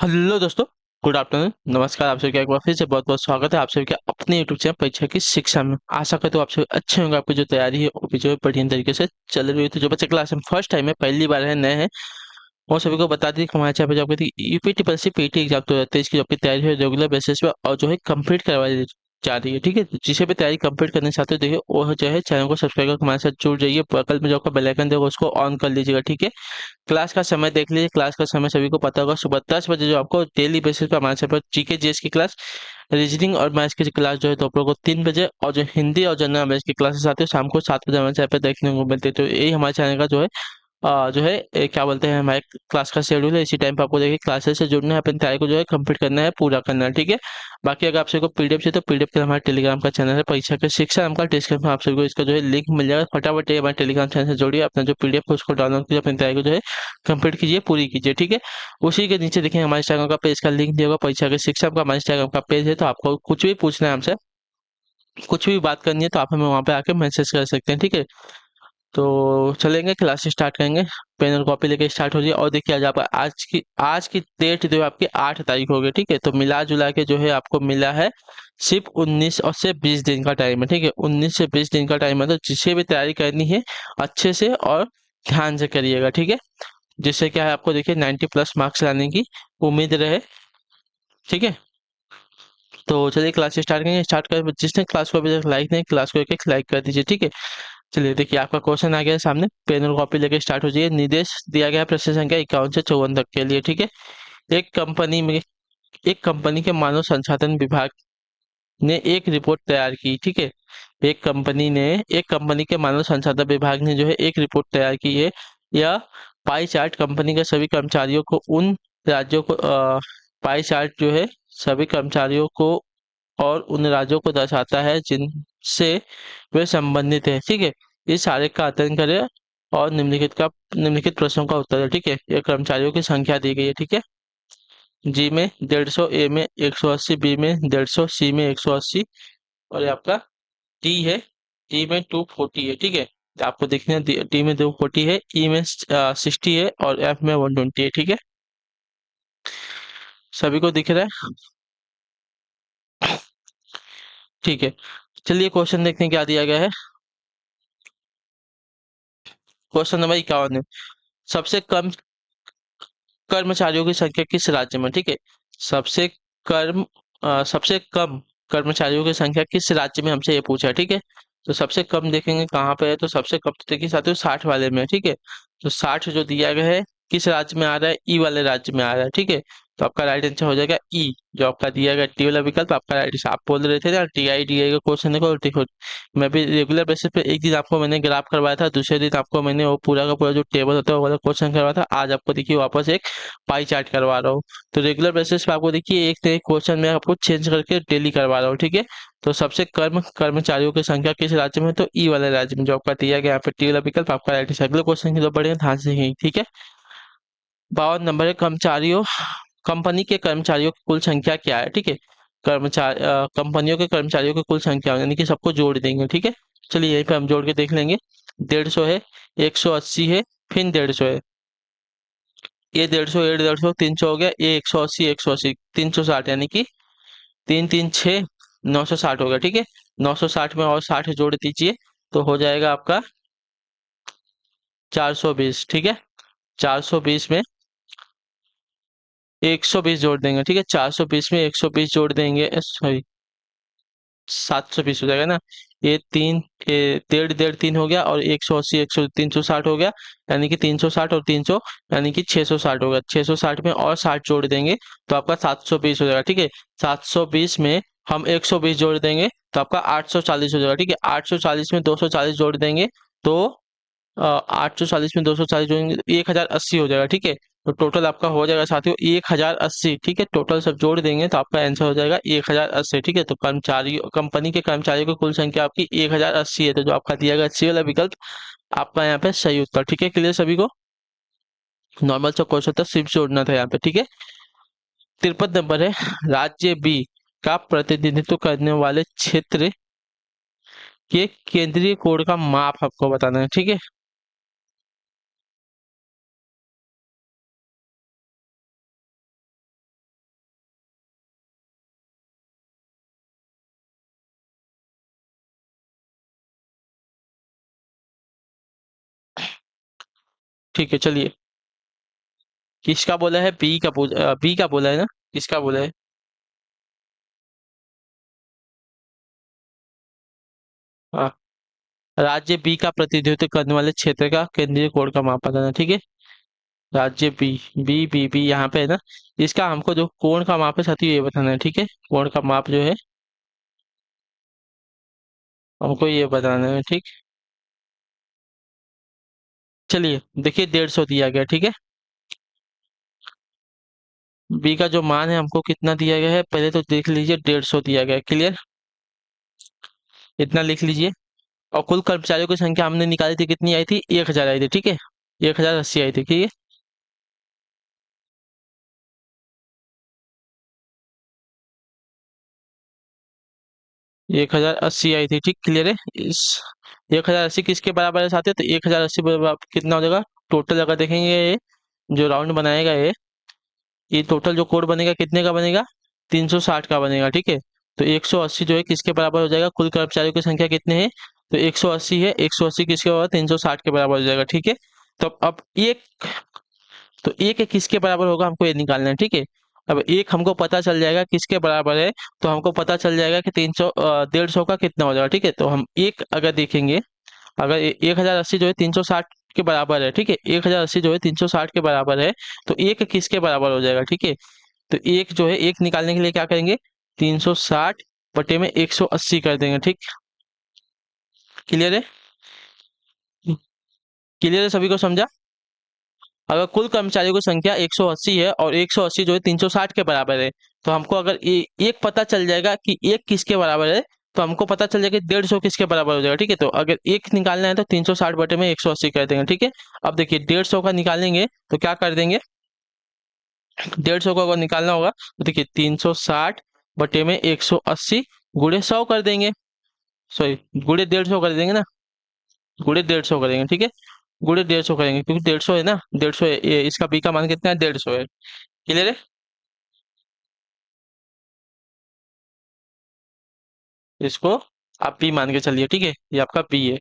Hello दोस्तों। Good afternoon. नमस्कार। आप सभी का एक बार फिर से बहुत बहुत स्वागत है आप सभी का अपने यूट्यूब चैनल परीक्षा की शिक्षा में। आशा करते हो आप सभी अच्छे होंगे। आपकी जो तैयारी है वो भी जो है बढ़िया तरीके से चल रही है। तो जो बच्चे क्लास में फर्स्ट टाइम है, पहली बार है, नए हैं, और सभी को बता दी कि हमारे चैनल पर जो आपकी UP triple C PT exam 2023 की जो आपकी तैयारी है रेगुलर बेसिस पे और जो है कंप्लीट करवाई जा रही है। ठीक है, जिसे भी तैयारी कंप्लीट करना चाहते हो देखिए वो जो है चैनल को सब्सक्राइब करके हमारे साथ जुड़ जाइए। बगल में जो आपका बेल आइकन देगा उसको ऑन कर लीजिएगा। ठीक है, क्लास का समय देख लीजिए। क्लास का समय सभी को पता होगा, सुबह 10 बजे जो आपको डेली बेसिस पे हमारे यहाँ पर जीके जीएस की क्लास, रीजनिंग और मैथ्स की क्लास जो है दोपहर को 3 बजे, और जो हिंदी और जनरल नॉलेज की क्लासेस आती है शाम को 7 बजे हमारे चैनल पर देखने को मिलती है। तो यही हमारे चैनल का जो है जो है क्या बोलते हैं, हमारे क्लास का शेड्यूल है। इसी टाइम पे आपको देखिए क्लासेस से जुड़ना है, अपनी तैयारी को जो है कंप्लीट करना है, पूरा करना है। ठीक है, बाकी अगर आप सभी को पीडीएफ चाहिए तो पीडीएफ के लिए हमारे टेलीग्राम का चैनल है परीक्षा के शिक्षा नाम का, डिस्क्रिप्शन में आप सभी को इसका जो है लिंक मिल जाएगा। फटाफट ये हमारे टेलीग्राम चैनल से जोड़िए, अपना जो पीडीएफ है उसको डाउनलोड कीजिए, अपनी तैयारी को जो है कंप्लीट कीजिए, पूरी कीजिए। ठीक है, उसी के नीचे देखिए हमारे इंस्टाग्राम का पेज का लिंक दिया होगा, परीक्षा के शिक्षा का हमारे इंस्टाग्राम का पेज है। तो आपको कुछ भी पूछना है हमसे, कुछ भी बात करनी है तो आप हमें वहाँ पे आके मैसेज कर सकते हैं। ठीक है, तो चलेंगे क्लास स्टार्ट करेंगे। पेन और कॉपी लेके स्टार्ट हो जाइए। और देखिए आज आप आज की डेट जो है आपकी 8 तारीख हो गई। ठीक है, तो मिला जुला के जो है आपको मिला है सिर्फ 19 और से 20 दिन का टाइम है। ठीक है, 19 से 20 दिन का टाइम है। तो जिसे भी तैयारी करनी है अच्छे से और ध्यान से करिएगा। ठीक है, जिससे क्या है आपको देखिए 90+ मार्क्स लाने की उम्मीद रहे। ठीक है, तो चलिए क्लास स्टार्ट करेंगे। स्टार्ट कर, जिसने क्लास को अभी तक लाइक नहीं, क्लास को एक लाइक कर दीजिए। ठीक है, चलिए देखिए आपका क्वेश्चन आ गया है सामने। पेन और कॉपी लेके स्टार्ट हो जाइए। निर्देश दिया गया है प्रश्न संख्या 51 से 54 तक के लिए। ठीक है, एक कंपनी में एक कंपनी के मानव संसाधन विभाग ने एक रिपोर्ट तैयार की। ठीक है, एक कंपनी के मानव संसाधन विभाग ने जो है एक रिपोर्ट तैयार की है। यह पाई चार्ट कंपनी के सभी कर्मचारियों को उन राज्यों को पाई चार्ट जो है सभी कर्मचारियों को और उन राज्यों को दर्शाता है जिनसे वे संबंधित है। ठीक है, इस आरेख का अध्ययन करें और निम्नलिखित प्रश्नों का उत्तर है। ठीक है, ये कर्मचारियों की संख्या दी गई है। ठीक है, जी में 150, ए में 180, बी में 150, सी में 180, और ये आपका डी है, डी में 240 है। ठीक है, तो आपको देखना है डी में 240 है, ई में 60 है, और एफ में 120 है। ठीक है, सभी को दिख रहा है? ठीक है, चलिए क्वेश्चन देखते हैं क्या दिया गया है। क्वेश्चन नंबर 51 है, सबसे कम कर्मचारियों की संख्या किस राज्य में? ठीक है, सबसे सबसे कम कर्मचारियों की संख्या किस राज्य में, हमसे ये पूछा है। ठीक है, तो सबसे कम देखेंगे कहाँ पे है, तो सबसे कम तो देखिए साथियों 60 वाले में है। ठीक है, तो 60 जो दिया गया है किस राज्य में आ रहा है? ई वाले राज्य में आ रहा है। ठीक है, तो आपका राइट आंसर हो जाएगा ई, जो आपका दिया गया टी वाला विकल्प आपका राइट आंसर। आप बोल रहे थे ना टी आई डी आई का क्वेश्चन देखो, मैं भी रेगुलर बेसिस पे एक दिन आपको मैंने ग्राफ करवाया था, दूसरे दिन आपको मैंने वो पूरा का पूरा जो टेबल होता है वो वाला क्वेश्चन करवाया था। आज आपको देखिए वापस एक पाई चार्ट करवा रहा हूँ। तो रेगुलर बेसिस पे आपको देखिए एक से एक क्वेश्चन मैं आपको चेंज करके डेली करवा रहा हूँ। ठीक है, तो सबसे कर्मचारियों की संख्या किस राज्य में है? तो ई वाले राज्य में, जो आपका दिया गया यहाँ पे टी वाला विकल्प आपका राइट है। अगले क्वेश्चन की तो बढ़िया ध्यान से देखेंगे। ठीक है, 52 नंबर है, कर्मचारियों कंपनी के कर्मचारियों की कुल संख्या क्या है? ठीक है, कंपनियों के कर्मचारियों की कुल संख्या यानी कि सबको जोड़ देंगे। ठीक है, चलिए यहीं पे हम जोड़ के देख लेंगे। 150 है, 180 है, फिर 150 है, ये 150, ये 150, 300 हो गया, ये 180, 180, 360, यानी कि 3 3 6, 960 हो गया। ठीक है, 960 में और 60 जोड़ दीजिए तो हो जाएगा आपका 420। ठीक है, 420 में 120 जोड़ देंगे। ठीक है, 420 में 120 जोड़ देंगे, सॉरी 720 हो जाएगा ना। ये तीन, ये डेढ़ डेढ़ तीन हो गया, और 180, 360 हो गया, यानी कि 360 और 300, यानी कि 660 हो गया। 660 में और 60 जोड़ देंगे तो आपका 720 हो जाएगा। ठीक है, 720 में हम 120 जोड़ देंगे तो आपका 840 हो जाएगा। ठीक है, 840 में 240 जोड़ देंगे तो 840 में 240 जोड़ेंगे तो 1080 हो जाएगा। ठीक है, तो टोटल आपका हो जाएगा साथियों 1080। ठीक है, टोटल सब जोड़ देंगे तो आपका आंसर हो जाएगा 1080। ठीक है, तो कंपनी के कर्मचारियों की कुल संख्या आपकी 1080 है। तो जो आपका दिया गया सी वाला विकल्प आपका यहाँ पे सही उत्तर। ठीक है, क्लियर सभी को? नॉर्मल सा क्वेश्चन था, सिर्फ जोड़ना था यहाँ पे। ठीक है, 53 नंबर है, राज्य बी का प्रतिनिधित्व करने वाले क्षेत्र के केंद्रीय कोण का माप आपको बताना है। ठीक है, ठीक है चलिए। किसका बोला है? बी का बोला है ना? किसका बोला है? हाँ। राज्य बी का प्रतिनिधित्व करने वाले क्षेत्र का केंद्रीय कोण का माप बताना। ठीक है। राज्य बी, बी यहाँ पे है ना। इसका हमको जो कोण का माप है साथियों ये बताना है। ठीक है। कोण का माप जो है हमको ये बताना है। ठीक। चलिए देखिए 150 दिया गया। ठीक है। बी का जो मान है हमको कितना दिया गया है पहले तो देख लीजिए। 150 दिया गया है। क्लियर। इतना लिख लीजिए। और कुल कर्मचारियों की संख्या हमने निकाली थी, कितनी आई थी? 1000 आई थी। ठीक है। 1080 आई थी। ठीक है। 1080 आई थी। ठीक। क्लियर है। इस 1080 किसके बराबर है साथियों? तो 1080 बराबर कितना हो जाएगा टोटल? अगर देखेंगे ये जो राउंड बनाएगा ये टोटल जो कोड बनेगा कितने का बनेगा? 360 का बनेगा। ठीक है। तो 180 जो है किसके बराबर हो जाएगा? कुल कर्मचारियों की संख्या कितने हैं? तो 180 है। 180 किसके बराबर? 360 के बराबर हो जाएगा। ठीक है। तो अब एक, तो एक किसके बराबर होगा हमको ये निकालना है। ठीक है। अब एक हमको पता चल जाएगा किसके बराबर है। तो हमको पता चल जाएगा कि 150 का कितना हो जाएगा। ठीक है। तो हम एक अगर देखेंगे, अगर 1080 जो है 360 के बराबर है। ठीक है। 1080 जो है 360 के बराबर है। तो एक किसके बराबर हो जाएगा? ठीक है। तो एक जो है एक निकालने के लिए क्या करेंगे? 360 बटे में 180 कर देंगे। ठीक। क्लियर है? क्लियर है? सभी को समझा? अगर कुल कर्मचारियों की संख्या 180 है और 180 जो है 360 के बराबर है, तो हमको अगर एक पता चल जाएगा कि एक किसके बराबर है, तो हमको पता चल जाएगा कि 150 किसके बराबर हो जाएगा। ठीक है। तो अगर एक निकालना है तो 360 बटे में 180 कर देंगे। ठीक है। अब देखिए 150 का निकालेंगे तो क्या कर देंगे? 150 का अगर निकालना होगा तो देखिए 360 बटे में 180 गुणे 100 कर देंगे। सॉरी, गुणे 150 कर देंगे ना। गुणे 150 करेंगे। ठीक है। गुणे 150 करेंगे क्योंकि 150 है ना। 150 है इसका बी का मान कितना है? 150 है। क्लियर है? इसको आप बी मान के चलिए। ठीक है। ये आपका बी है।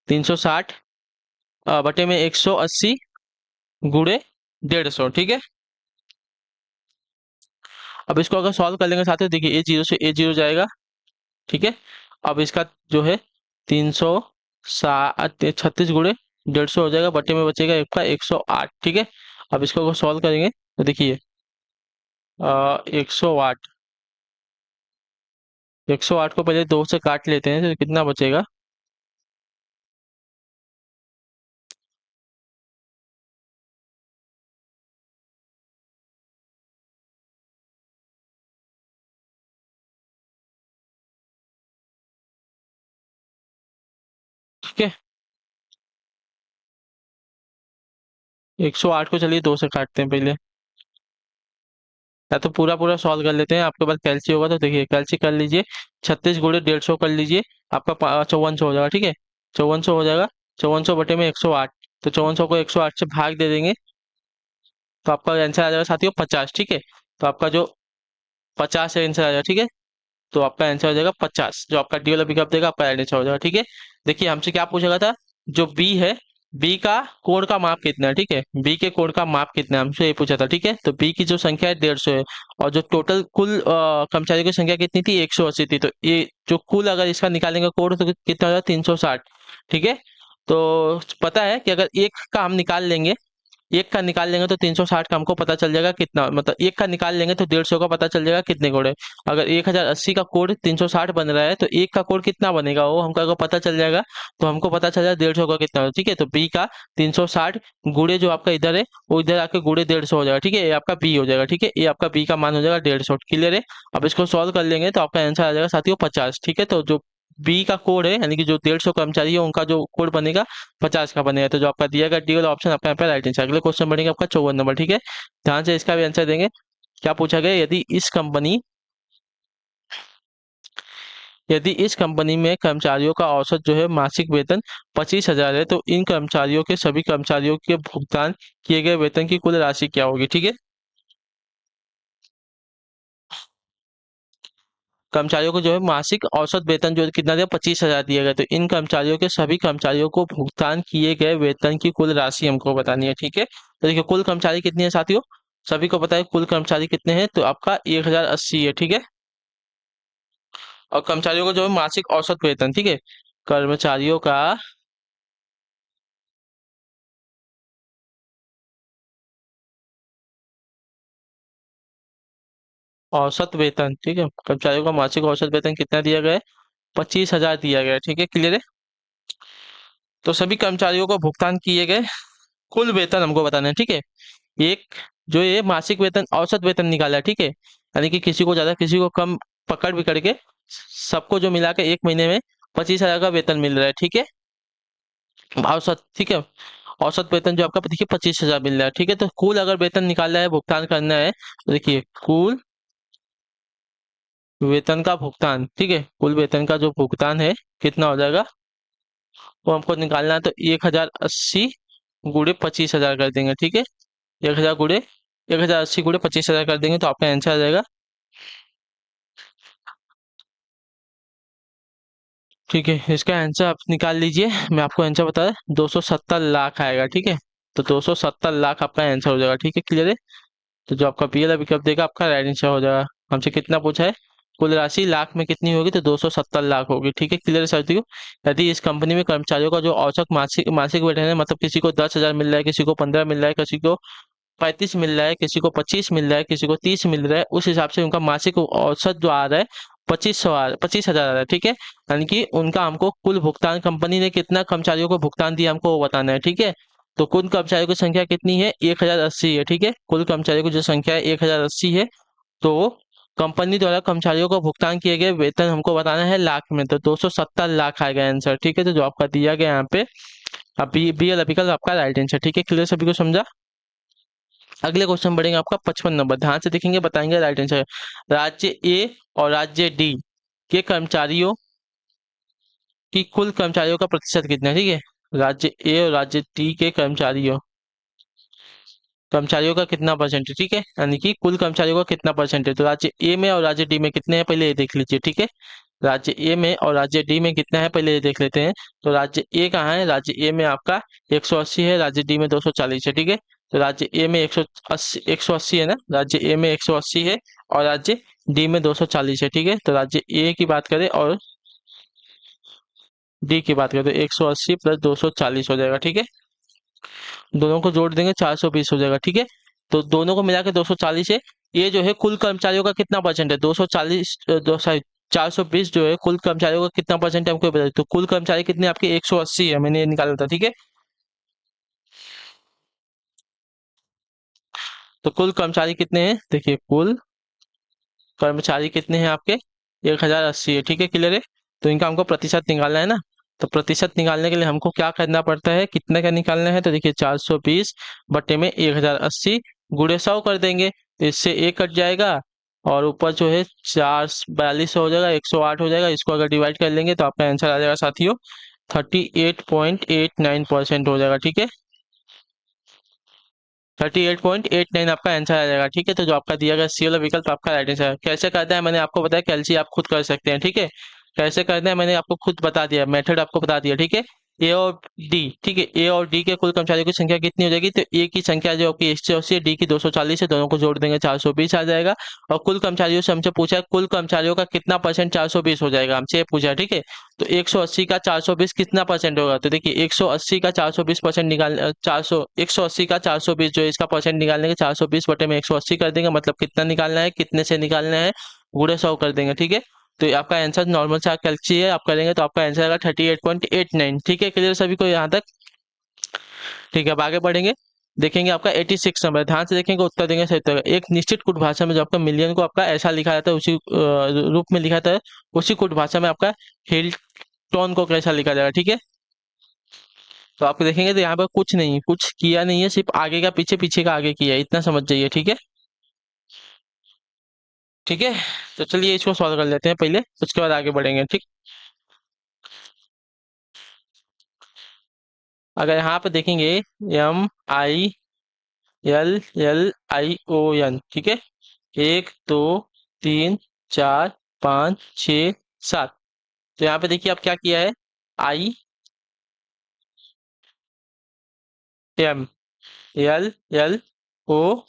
360 बटे में 180 गुणे 150। ठीक है। अब इसको अगर सॉल्व कर लेंगे साथियों, देखिए ए जीरो से ए जीरो जाएगा। ठीक है। अब इसका जो है 336 गुणे 150 हो जाएगा, बटे में बचेगा आपका 108। ठीक है। अब इसको अगर सॉल्व करेंगे तो देखिए 108, 108 को पहले 2 से काट लेते हैं तो कितना बचेगा? ठीक है। 108 को चलिए 2 से काटते हैं पहले, या तो पूरा पूरा सॉल्व कर लेते हैं। आपके पास कैलसी होगा तो देखिए कैलसी कर लीजिए। 36 गुणे 150 कर लीजिए, आपका 5400 हो जाएगा। ठीक है। 5400 हो जाएगा। 5400 बटे में 108, तो 5400 को 108 से भाग दे देंगे तो आपका आंसर आ जाएगा साथियों 50। ठीक है। तो आपका जो 50 है आंसर आ जाएगा। ठीक है। तो आपका आंसर हो जाएगा 50, जो आपका डी वाला पिकअप देगा आपका आंसर हो जाएगा। ठीक है। देखिए हमसे क्या पूछा गया था? जो बी है, बी का कोण का माप कितना है? ठीक है। बी के कोण का माप कितना है हमसे ये पूछा था। ठीक है। तो बी की जो संख्या है 150 है, और जो टोटल कुल कर्मचारियों की संख्या कितनी थी? 180 थी। तो ये जो कुल अगर इसका निकालेंगे कोण तो कितना होगा? 360। ठीक है। तो पता है कि अगर एक का हम निकाल लेंगे, एक का निकाल लेंगे तो 360 का हमको पता चल जाएगा कितना, मतलब एक का निकाल लेंगे तो 150 का पता चल जाएगा कितने कोड है। अगर 1080 का कोड 360 बन रहा है तो एक का कोड कितना बनेगा वो हमको अगर पता चल जाएगा तो हमको पता चल जाएगा 150 का कितना होगा। ठीक है। तो बी का 360 गुणे जो आपका इधर है वो इधर आके गुणे 150 हो जाएगा। ठीक है। ये आपका बी हो जाएगा। ठीक है। ये आपका बी का मान हो जाएगा 150। क्लियर है? अब इसको सॉल्व कर लेंगे तो आपका आंसर आ जाएगा साथियों 50। ठीक है। तो जो बी का कोड है यानी कि जो 150 कर्मचारी है उनका जो कोड बनेगा 50 का बनेगा। तो जो आपका दिया गया डी वाला ऑप्शन आपका यहाँ पे राइट आंसर। अगले क्वेश्चन बढ़ेंगे आपका 54 नंबर। ठीक है। ध्यान से इसका भी आंसर देंगे। क्या पूछा गया? यदि इस कंपनी में कर्मचारियों का औसत जो है मासिक वेतन 25,000 है, तो इन कर्मचारियों के सभी कर्मचारियों के भुगतान किए गए वेतन की कुल राशि क्या होगी? ठीक है। कर्मचारियों को जो है मासिक औसत वेतन जो कितना दिया, 25,000 दिया गया। तो इन कर्मचारियों के सभी कर्मचारियों को भुगतान किए गए वेतन की कुल राशि हमको बतानी है। ठीक है, तो देखिए कुल कर्मचारी कितने हैं साथियों, सभी को पता है कुल कर्मचारी कितने हैं, तो आपका 1080 है। ठीक है, और कर्मचारियों को जो है मासिक औसत वेतन, ठीक है, कर्मचारियों का औसत वेतन, ठीक है, कर्मचारियों का मासिक औसत वेतन कितना दिया गया है, 25,000 दिया गया है। ठीक है, क्लियर है। तो सभी कर्मचारियों को भुगतान किए गए कुल वेतन हमको बताना है। ठीक है, एक जो ये मासिक वेतन औसत वेतन निकाला है, ठीक है, यानी कि किसी को ज्यादा किसी को कम पकड़ बिकड़ के सबको जो मिला के एक महीने में 25,000 का वेतन मिल रहा है। ठीक है, औसत, ठीक है, औसत वेतन जो आपका देखिए 25,000 मिल रहा है। ठीक है, तो कुल अगर वेतन निकालना है, भुगतान करना है, तो देखिए कुल वेतन का भुगतान, ठीक है, कुल वेतन का जो भुगतान है कितना हो जाएगा, वो हमको निकालना है। तो 1080 गुड़े 25,000 कर देंगे। ठीक है, 1080 गुड़े 25,000 कर देंगे तो आपका आंसर आ जाएगा। ठीक है, इसका आंसर आप निकाल लीजिए, मैं आपको आंसर बता रहा, 270 लाख आएगा। ठीक है, तो 270 लाख आपका आंसर हो जाएगा। ठीक है, क्लियर है। तो जो आपका पीएल विकल्प देगा आपका राइट आंसर हो जाएगा। हमसे कितना पूछा है, कुल राशि लाख में कितनी होगी, तो 270 लाख होगी। ठीक है, क्लियर है साथियों। यदि इस कंपनी में कर्मचारियों का जो औसत मासिक मासिक वेतन है, मतलब किसी को 10,000 मिल रहा है, किसी को 15 मिल रहा है, किसी को 35 मिल रहा है, किसी को 25 मिल रहा है, किसी को 30 मिल रहा है, उस हिसाब से उनका मासिक औसत जो आ रहा है 25,000 आ रहा है। ठीक है, यानी कि उनका हमको कुल भुगतान कंपनी ने कितना कर्मचारियों को भुगतान दिया हमको वो बताना है। ठीक है, तो कुल कर्मचारियों की संख्या कितनी है, 1080 है। ठीक है, कुल कर्मचारियों की जो संख्या है 1080 है। तो कंपनी द्वारा कर्मचारियों को भुगतान किए गए वेतन हमको बताना है लाख में, तो 270 लाख आएगा आंसर। ठीक है, तो जो आपका दिया गया यहाँ पे अभी बी एल विकल्प आपका राइट आंसर। ठीक है, क्लियर, सभी को समझा। अगले क्वेश्चन बढ़ेंगे आपका 55 नंबर, ध्यान से देखेंगे, बताएंगे राइट आंसर। राज्य ए और राज्य डी के कर्मचारियों की कुल कर्मचारियों का प्रतिशत कितना है। ठीक है, राज्य ए और राज्य डी के कर्मचारियों कर्मचारियों का कितना परसेंट है, ठीक है, यानी कि कुल कर्मचारियों का कितना परसेंट है। तो राज्य ए में और राज्य डी में कितने हैं पहले ये देख लीजिए। ठीक है, राज्य ए में और राज्य डी में कितना है पहले ये देख लेते हैं। तो राज्य ए कहाँ है, राज्य ए में आपका 180 है, राज्य डी में 240 है। ठीक है, तो राज्य ए में 180 है ना, राज्य ए में 180 है और राज्य डी में 240 है। ठीक है, तो राज्य ए की बात करें और डी की बात करें तो 180 प्लस 240 हो जाएगा। ठीक है, दोनों को जोड़ देंगे 420 हो जाएगा। ठीक है, तो दोनों को मिला के 240 है। ये जो है कुल कर्मचारियों का कितना परसेंट है, 240 सॉरी 420 जो है कुल कर्मचारियों का कितना परसेंट है हमको ये बताइए। तो कुल कर्मचारी कितने आपके 180 है, मैंने ये निकाला था। ठीक है, तो कुल कर्मचारी कितने हैं, देखिए कुल कर्मचारी कितने हैं आपके 1080 है। ठीक है, क्लियर है। तो इनका हमको प्रतिशत निकालना है ना, तो प्रतिशत निकालने के लिए हमको क्या करना पड़ता है, कितना क्या निकालना है, तो देखिए 420 बटे में 1080 गुणे 100 कर देंगे, तो इससे एक कट जाएगा और ऊपर जो है 442 हो जाएगा, 108 हो जाएगा। इसको अगर डिवाइड कर लेंगे तो आपका आंसर आ जाएगा साथियों 38.89% हो जाएगा। ठीक है, 38.89 आपका आंसर आ जाएगा। ठीक है, तो जो आपका दिया गया सी वाला विकल्प आपका राइट आंसर है। कैसे करना है मैंने आपको बताया, कैलसी आप खुद कर सकते हैं। ठीक है, कैसे करना है मैंने आपको खुद बता दिया, मेथड आपको बता दिया। ठीक है, ए और डी, ठीक है, ए और डी के कुल कर्मचारियों की संख्या कितनी हो जाएगी, तो ए की संख्या जो आपकी 180 है, डी की 240 है, दोनों को जोड़ देंगे 420 आ जाएगा। और कुल कर्मचारियों से हमसे पूछा है कुल कर्मचारियों का कितना परसेंट 420 हो जाएगा, हमसे ये पूछा है। ठीक है, तो 180 का 420 कितना परसेंट होगा, तो देखिए 180 का 420% निकाल 400 180 का 420 जो है इसका परसेंट निकालने के 420 बटे में 180 कर देंगे, मतलब कितना निकालना है, कितने से निकालना है, गुणे 100 कर देंगे। ठीक है, तो ये आपका आंसर नॉर्मल सा कैलकुलेट है, आप करेंगे तो आपका आंसर आएगा 38.89। ठीक है, क्लियर सभी को यहाँ तक। ठीक है, अब आगे बढ़ेंगे, देखेंगे आपका 86 नंबर, ध्यान से देखेंगे, उत्तर देंगे सही तरह। एक निश्चित कुट भाषा में जो आपका मिलियन को आपका ऐसा लिखा जाता है, उसी रूप में लिखा जाता है, उसी कुट भाषा में आपका हिल्टन को कैसा लिखा जाएगा। ठीक है, तो आप देखेंगे तो यहाँ पर कुछ नहीं, कुछ किया नहीं है, सिर्फ आगे का पीछे, पीछे का आगे किया है, इतना समझ जाइए। ठीक है, ठीक है, तो चलिए इसको सॉल्व कर लेते हैं पहले, उसके बाद आगे बढ़ेंगे। ठीक, अगर यहाँ पे देखेंगे MILLION, ठीक है, 1 2 3 4 5 6 7। तो यहाँ पे देखिए आप क्या किया है, I M L L O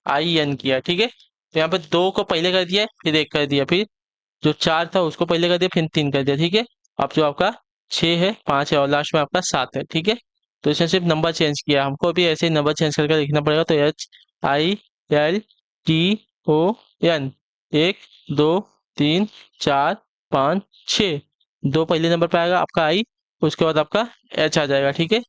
I N किया, ठीक है। तो यहाँ पे दो को पहले कर दिया, फिर एक कर दिया, फिर जो चार था उसको पहले कर दिया, फिर तीन कर दिया, ठीक है। अब जो आपका छः है, पाँच है और लास्ट में आपका सात है, ठीक है। तो इसने सिर्फ नंबर चेंज किया, हमको भी ऐसे ही नंबर चेंज करके लिखना पड़ेगा। तो H I L T O N, एक दो तीन चार पाँच छः, दो पहले नंबर पे आएगा आपका आई, उसके बाद आपका एच आ जाएगा, ठीक है।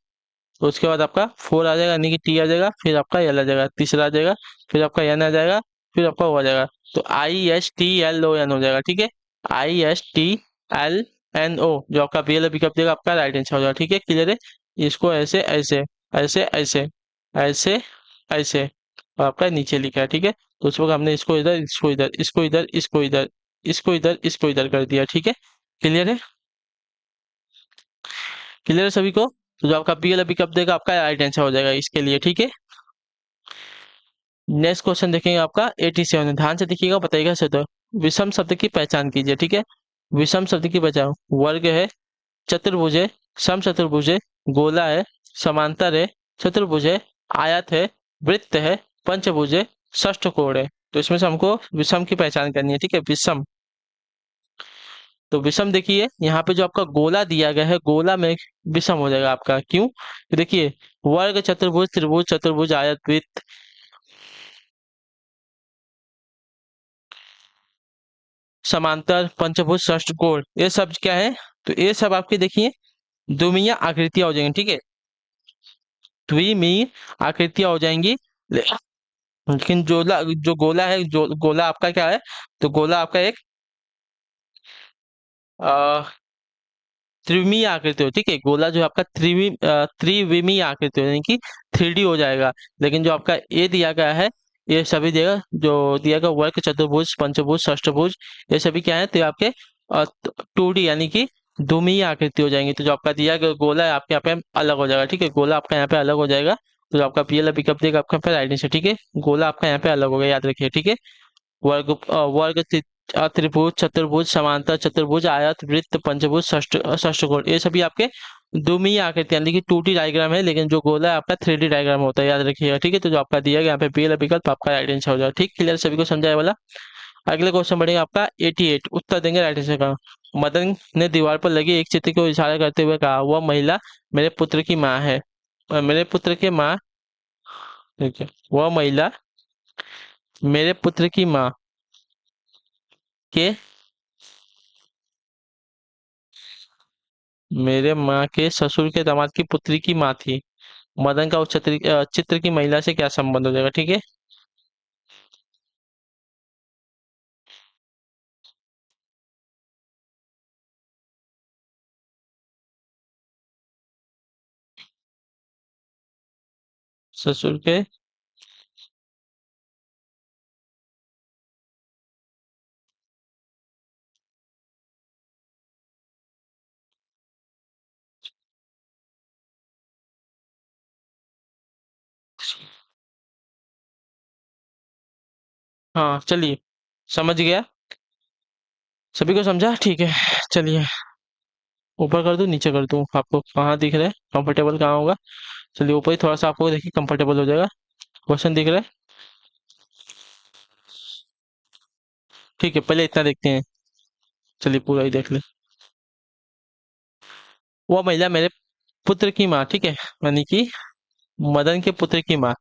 तो उसके बाद आपका फोर आ जाएगा, यानी कि टी आ जाएगा, फिर आपका एल आ जाएगा, तीसरा आ जाएगा, फिर आपका एन आ जाएगा, फिर आपका ओ आ जाएगा। तो I S T L O N हो जाएगा, ठीक है। I S T L N O, जो आपका बी एल पिकअप देगा, आपका राइट आंसर हो जाएगा, ठीक है। क्लियर है। इसको ऐसे ऐसे ऐसे ऐसे ऐसे ऐसे और आपका नीचे लिखा है, ठीक है। तो उस वक्त हमने इसको इधर, इसको इधर, इसको इधर, इसको इधर, इसको इधर, इसको इधर कर दिया, ठीक है। क्लियर है। क्लियर है सभी को। तो जो आपका बी एल पिकअप देगा, आपका राइट आंसर हो जाएगा इसके लिए, ठीक है। नेक्स्ट क्वेश्चन देखेंगे आपका 87, ध्यान से देखिएगा, बताइएगा सर। तो विषम शब्द की पहचान कीजिए, ठीक है। विषम शब्द की पहचान, वर्ग है, चतुर्भुज है, समचतुर्भुज है, गोला है, समांतर है, चतुर्भुज है, आयत है, वृत्त है, पंचभुज है, षष्ठकोण है। तो इसमें से हमको विषम की पहचान करनी है, ठीक है। विषम, तो विषम देखिए यहाँ पे जो आपका गोला दिया गया है, गोला में विषम हो जाएगा आपका, क्यों? तो देखिए वर्ग, चतुर्भुज, त्रिभुज, चतुर्भुज, आयत, वृत्त, समांतर, पंचभुज, षष्ठकोण, ये सब क्या है? तो ये सब आपके देखिए द्विमीय आकृतियां हो जाएंगी, ठीक है। द्विमीय आकृतियां हो जाएंगी। लेकिन जो गोला है, जो गोला आपका क्या है, तो गोला आपका एक त्रिविमीय आकृति हो, ठीक है। गोला जो है आपका त्रिविमीय आकृति हो, यानी कि 3D हो जाएगा। लेकिन जो आपका ये दिया गया है, ये सभी देगा, जो दिया गया वर्ग, चतुर्भुज, पंचभुज, षष्ठभुज, ये सभी क्या है, तो ये आपके 2D यानी कि द्विमीय आकृति हो जाएंगे। तो जो आपका दिया गया गोला है, आपके यहाँ पे अलग हो जाएगा, ठीक है। गोला आपका यहाँ पे अलग हो जाएगा। तो जो आपका पीएल पिकअप देगा, आपका फिर आइडेंटिटी से, ठीक है। गोला आपका यहाँ पे अलग होगा, याद रखिए, ठीक है। वर्ग, वर्ग, त्रिभुज, चतुर्भुज, समांतर चतुर्भुज, आयत, वृत्त, पंचभुज, षष्ठकोण, ये सभी आपके द्विमीय आकृति यानी कि 2D डायग्राम है। लेकिन जो गोला है आपका 3D डायग्राम होता है, याद रखिएगा, ठीक है। तो जो आपका दिया गया यहाँ पे पीएल विकल्प आपका राइट आंसर हो जाएगा, ठीक। क्लियर, सभी को समझाया वाला। अगले क्वेश्चन बढ़ेगा आपका 88, उत्तर देंगे राइट आंसर का। मदन ने दीवार पर लगे एक चित्र को इशारा करते हुए कहा, वह महिला मेरे पुत्र की माँ है। मेरे पुत्र की माँ, ठीक है, वह महिला मेरे पुत्र की माँ के, मेरे माँ के ससुर के दामाद की पुत्री की माँ थी। मदन का उस चित्र की महिला से क्या संबंध हो जाएगा, ठीक है। ससुर के, हाँ चलिए, समझ गया, सभी को समझा, ठीक है। चलिए, ऊपर कर दूं नीचे कर दूं, आपको कहाँ दिख रहा है कंफर्टेबल, कहाँ होगा? चलिए ऊपर ही थोड़ा सा आपको देखिए कंफर्टेबल हो जाएगा। क्वेश्चन दिख रहा है, ठीक है। पहले इतना देखते हैं, चलिए पूरा ही देख ले। वो महिला मेरे पुत्र की माँ, ठीक है, यानी कि मदन के पुत्र की माँ।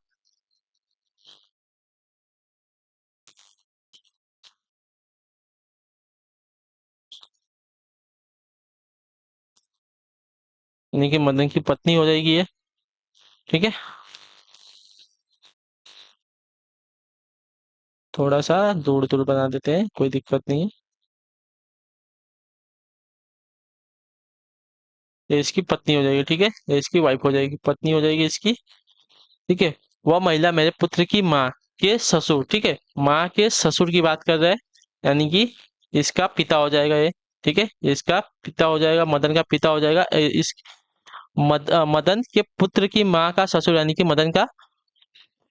यानी कि मदन की पत्नी हो जाएगी ये, ठीक है। थोड़ा सा दूर दूर बना देते हैं, कोई दिक्कत नहीं है। ये इसकी पत्नी हो जाएगी, ठीक है। ये इसकी वाइफ हो जाएगी, पत्नी हो जाएगी इसकी, ठीक है। वह महिला मेरे पुत्र की माँ के ससुर, ठीक है, माँ के ससुर की बात कर रहा है, यानी कि इसका पिता हो जाएगा ये, ठीक है। इसका पिता हो जाएगा, मदन का पिता हो जाएगा। इस मदन के पुत्र की माँ का ससुर यानी कि मदन का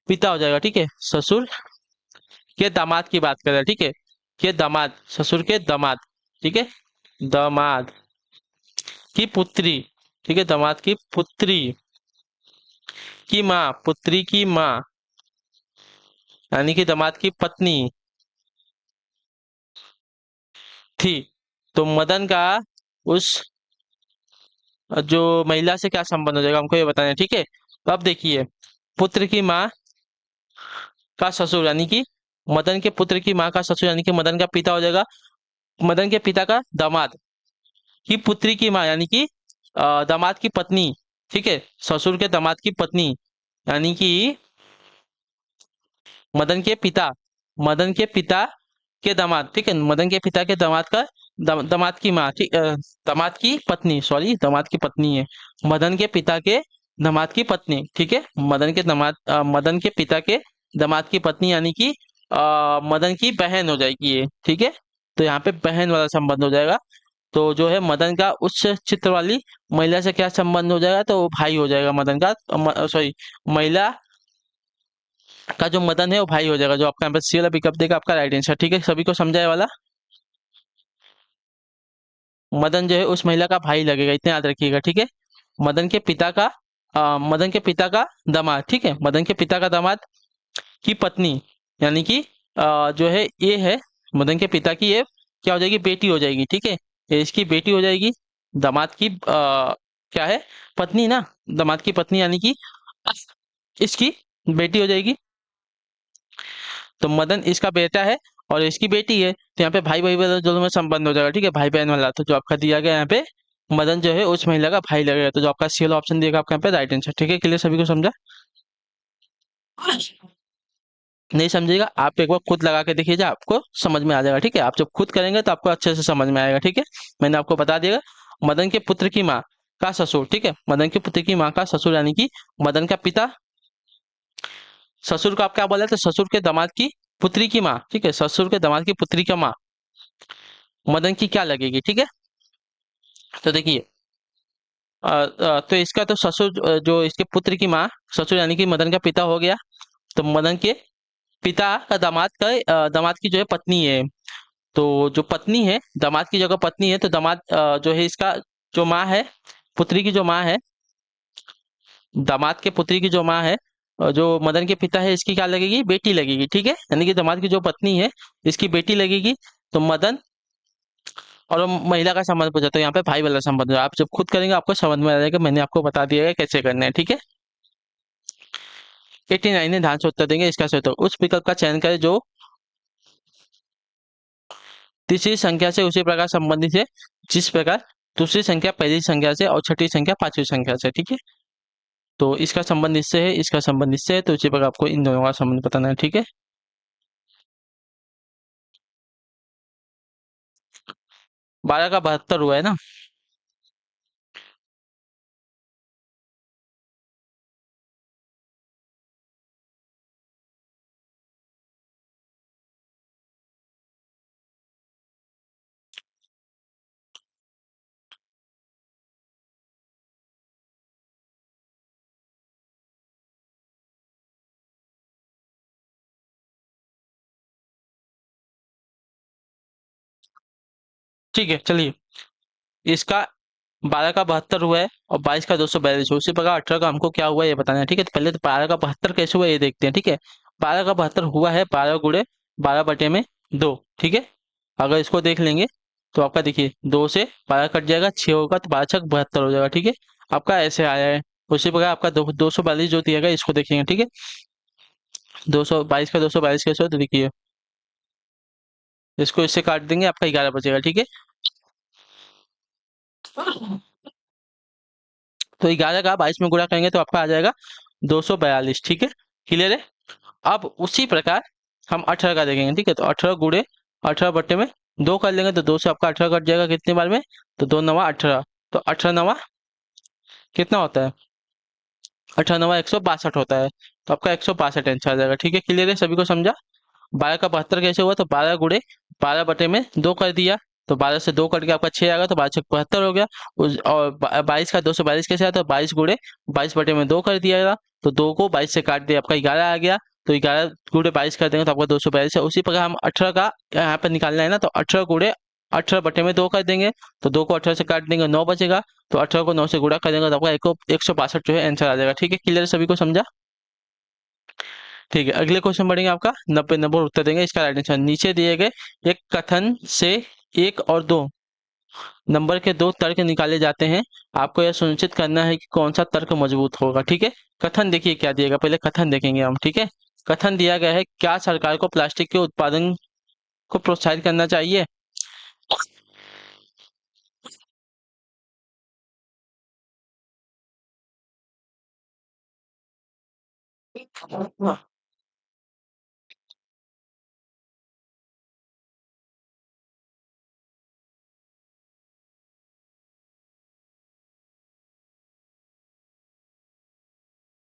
पिता हो जाएगा, ठीक है। ससुर के दामाद की बात कर रहा है, ठीक है। के दामाद, ससुर के दामाद, ठीक है, दामाद की पुत्री, ठीक है, दामाद की पुत्री की माँ, पुत्री की माँ यानी कि दामाद की पत्नी थी। तो मदन का उस जो महिला से क्या संबंध हो जाएगा हमको ये बताना है, ठीक है। तो अब देखिए, पुत्र की माँ का ससुर यानी कि मदन के पुत्र की माँ का ससुर यानी कि मदन का पिता हो जाएगा, मदन के पिता का दामाद की पुत्री की माँ यानी कि दामाद की पत्नी, ठीक है, ससुर के दामाद की पत्नी यानी कि मदन के पिता, मदन के पिता के दामाद, ठीक है, मदन के पिता के दामाद का दामाद की माँ, ठीक, दामाद की पत्नी, सॉरी दामाद की पत्नी है, मदन के पिता के दामाद की पत्नी, ठीक है, मदन के दामाद मदन के पिता के दामाद की पत्नी यानी कि मदन की बहन हो जाएगी ये, ठीक है। तो यहाँ पे बहन वाला संबंध हो जाएगा। तो जो है मदन का उस चित्र वाली महिला से क्या संबंध हो जाएगा, तो वो भाई हो जाएगा मदन का, सॉरी, महिला का जो मदन है वो भाई हो जाएगा, जो आपका यहाँ पे सी वाला पिकअप देगा आपका राइट आंसर, ठीक है, सभी को समझाए वाला। मदन जो है उस महिला का भाई लगेगा, इतने याद रखिएगा, ठीक है। मदन के पिता का मदन के पिता का दामाद, ठीक है, मदन के पिता का दामाद की पत्नी यानी कि जो है ये है मदन के पिता की, ये क्या हो जाएगी, बेटी हो जाएगी, ठीक है, ये इसकी बेटी हो जाएगी, दामाद की क्या है, पत्नी ना, दामाद की पत्नी यानी कि इसकी बेटी हो जाएगी। तो मदन इसका बेटा है और इसकी बेटी है, तो यहाँ पे भाई भाई वाला दोनों में संबंध हो जाएगा, ठीक है, भाई बहन वाला। तो जो आपका दिया गया यहाँ पे मदन जो है उस महिला का भाई लगेगा, तो जो आपका सी वाला ऑप्शन दिएगा आपका यहाँ पे राइट आंसर, ठीक है, क्लियर, सभी को समझा। नहीं समझेगा आप एक बार खुद लगा के देखिए, आपको समझ में आ जाएगा, ठीक है, आप जब खुद करेंगे तो आपको अच्छे से समझ में आएगा, ठीक है। मैंने आपको बता दिया, मदन के पुत्र की माँ का ससुर, ठीक है, मदन के पुत्र की माँ का ससुर यानी कि मदन का पिता, ससुर को आप क्या बोला, तो ससुर के दामाद की पुत्री की माँ, ठीक है, ससुर के दामाद की पुत्री का माँ मदन की क्या लगेगी, ठीक है। तो देखिए, तो इसका तो ससुर जो इसके पुत्र की माँ, ससुर यानी कि मदन का पिता हो गया, तो मदन के पिता का दामाद का दामाद की जो है पत्नी है, तो जो पत्नी है दामाद की जगह पत्नी है, तो दामाद जो है इसका जो माँ है, पुत्री की जो माँ है, दामाद के पुत्री की जो माँ है, जो मदन के पिता है इसकी क्या लगेगी, बेटी लगेगी, ठीक है, यानी कि दामाद की जो पत्नी है इसकी बेटी लगेगी। तो मदन और वो महिला का संबंध पूछा, तो यहाँ पे भाई वाला संबंध है। आप जब खुद करेंगे आपको समझ में आ जाएगा, मैंने आपको बता दिया है कैसे करना है, ठीक है। 89 है, ध्यान से उत्तर देंगे इसका सही उत्तर उस विकल्प का चयन करें जो तीसरी संख्या से उसी प्रकार संबंधित है जिस प्रकार दूसरी संख्या पहली संख्या से और छठी संख्या पांचवी संख्या से, ठीक है। तो इसका संबंध इससे है, इसका संबंध इससे है, तो उसी प्रकार आपको इन दोनों का संबंध बताना है, ठीक है। 12 का 72 हुआ है ना। ठीक है, चलिए, इसका 12 का 72 हुआ है और 22 का 242 उसी प्रकार 18 का हमको क्या हुआ है ये बताना है, ठीक है। तो पहले तो 12 का 72 कैसे हुआ ये देखते हैं, ठीक है। 12 का 72 हुआ है 12 गुणे 12 बटे में 2, ठीक है। अगर इसको देख लेंगे तो आपका देखिए 2 से 12 कट जाएगा, 6 होगा, तो 12 छक 72 हो जाएगा, ठीक है। आपका ऐसे आया है। उसी प्रकार आपका 242 जो दिया गया इसको देखेंगे, ठीक है। 222 का 242 कैसे हो, तो देखिए इसको इससे काट देंगे, आपका 11 बचेगा, ठीक है। तो 11 का 22 में गुणा करेंगे तो आपका आ जाएगा 242, ठीक है, क्लियर है। अब उसी प्रकार हम 18 का देखेंगे, ठीक है। तो 18 गुणे 18 बट्टे में 2 कर लेंगे, तो 2 से आपका 18 कट जाएगा कितने बार में, तो 2 नवा 18, तो 18 नवा कितना होता है, 18 नवा 162 होता है, तो आपका 162 आंसर आ जाएगा, ठीक है, क्लियर है, सभी को समझा। 12 का 72 कैसे हुआ, तो 12 गुणे 12 बटे में 2 कर दिया, तो 12 से 2 कट के आपका 6 आ गया, तो 12 छक 72 हो गया। और 22 का 242 कैसे आया, तो 22 गुणे 22 बटे में 2 कर दिया, तो 2 को 22 से काट दिया, आपका 11 आ गया। तो 11 गुणे 22 कर देंगे तो आपका 242 है। उसी प्रकार हम 18 का यहाँ पे निकालना है ना, तो 18 गुणे 18 बटे में 2 कर देंगे, तो 2 को 18 से काट देंगे, 9 बचेगा, तो 18 को 9 से गुणा कर देंगे तो आपका 162 जो है आंसर आ जाएगा। ठीक है, क्लियर सभी को समझा? ठीक है, अगले क्वेश्चन बढ़ेंगे आपका 90 नंबर उत्तर देंगे। इसका राइट आंसर नीचे दिए गए एक कथन से 1 और 2 नंबर के 2 तर्क निकाले जाते हैं। आपको यह सुनिश्चित करना है कि कौन सा तर्क मजबूत होगा। ठीक है, कथन देखिए क्या दिएगा, पहले कथन देखेंगे हम। ठीक है, कथन दिया गया है, क्या सरकार को प्लास्टिक के उत्पादन को प्रोत्साहित करना चाहिए?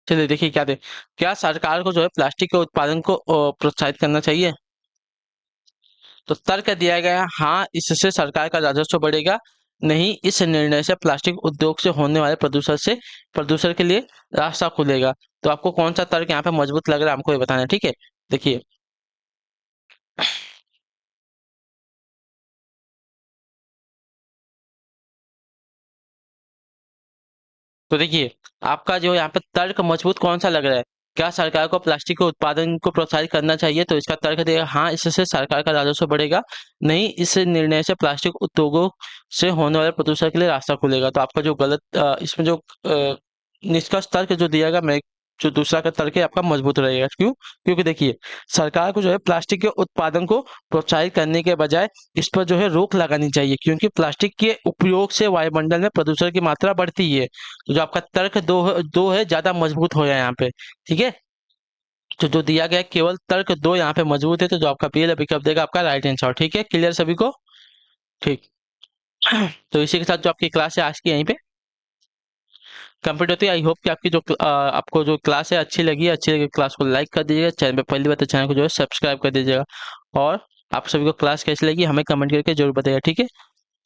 चलिए देखिए क्या दे, क्या सरकार को जो है प्लास्टिक के उत्पादन को प्रोत्साहित करना चाहिए? तो तर्क दिया गया है, हाँ इससे सरकार का राजस्व बढ़ेगा, नहीं इस निर्णय से प्लास्टिक उद्योग से होने वाले प्रदूषण के लिए रास्ता खुलेगा। तो आपको कौन सा तर्क यहाँ पे मजबूत लग रहा है हमको ये बताना है। ठीक है, देखिए तो देखिए आपका जो यहाँ पे तर्क मजबूत कौन सा लग रहा है, क्या सरकार को प्लास्टिक के उत्पादन को प्रोत्साहित करना चाहिए? तो इसका तर्क देगा हाँ इससे सरकार का राजस्व बढ़ेगा, नहीं इस निर्णय से प्लास्टिक उद्योगों से होने वाले प्रदूषण के लिए रास्ता खुलेगा। तो आपका जो गलत इसमें जो निष्कर्ष तर्क जो दिया गया, मैं जो दूसरा का तर्क है आपका मजबूत रहेगा। क्यों? क्योंकि देखिए सरकार को जो है प्लास्टिक के उत्पादन को प्रोत्साहित करने के बजाय इस पर जो है रोक लगानी चाहिए, क्योंकि प्लास्टिक के उपयोग से वायुमंडल में प्रदूषण की मात्रा बढ़ती है। तो जो आपका तर्क दो है ज्यादा मजबूत हो गया यहाँ पे। ठीक है, तो जो दिया गया है, केवल तर्क दो यहाँ पे मजबूत है, तो जो आपका पीएल विकल्प देगा आपका राइट आंसर। ठीक है, क्लियर सभी को? ठीक। तो इसी के साथ जो आपकी क्लास है आज की यहीं पे कंप्लीट होती है। आई होप कि आपकी जो आपको जो क्लास है अच्छी लगी क्लास को लाइक कर दीजिएगा, चैनल पे पहली बार तो चैनल को जो है सब्सक्राइब कर दीजिएगा, और आप सभी को क्लास कैसी लगी हमें कमेंट करके जरूर बताइएगा। ठीक है,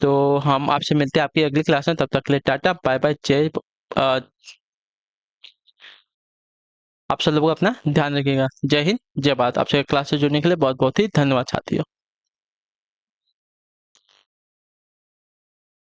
तो हम आपसे मिलते हैं आपकी अगली क्लास में, तब तक के लिए टाटा बाय बाय जय। अ, आप सब लोग अपना ध्यान रखिएगा। जय हिंद, जय भारत। आपसे क्लास से जुड़ने के लिए बहुत बहुत ही धन्यवाद साथियों।